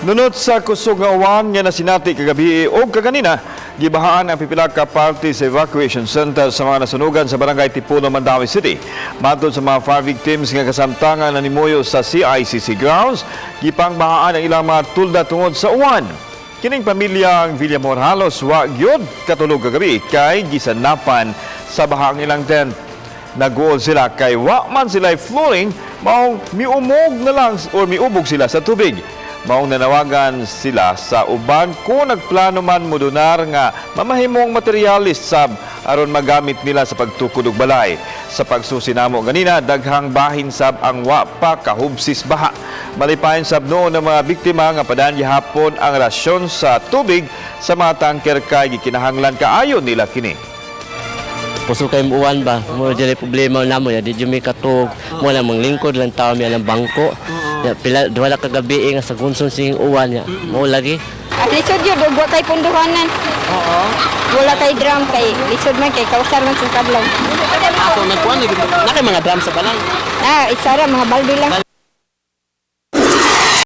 Nunot sa kusog nga uwan nga nasinati kagabi o kaganina, gibahaan ang pipila ka party sa evacuation center sa mga nasunogan sa barangay Tipolo, Mandawi City. Matod sa mga fire victims nga kasamtangan na nimuyo sa CICC grounds, gipangbahaan ang ilang mga tulda tungod sa uwan. Kining pamilyang Villamor halos wa gyud katulog kagabi kay gisanapan sa bahang ilang tent. Naguol sila kay wa man sila flooring, maong miumog na lang o miubog sila sa tubig. Maong nanawagan sila sa uban kung nagplano man modunar nga mamahimong materialis sab aron magamit nila sa pagtukod og balay. Sa pagsusinamo ganina, daghang bahin sab ang wa pa kahubsis baha. Malipayon sab noon ng mga biktima nga padaan gihapon ang rasyon sa tubig sa mga tangker kay gikinahanglan kaayo nila kini. Puso kay uwan ba? Mo dili problema namo ya di jumi katog mo na manglingkod lang tawo mi ang bangko. Ya pila duha ka gabi nga sa gunson sing uwan ya. Mo lagi. Lisod yun, wa kay punduhanan. Oo. Wala kay drum kay lisod man kay kausar man sa kadlaw. Aso nagkuan na kay mga drum sa balay. Isara mga balde lang.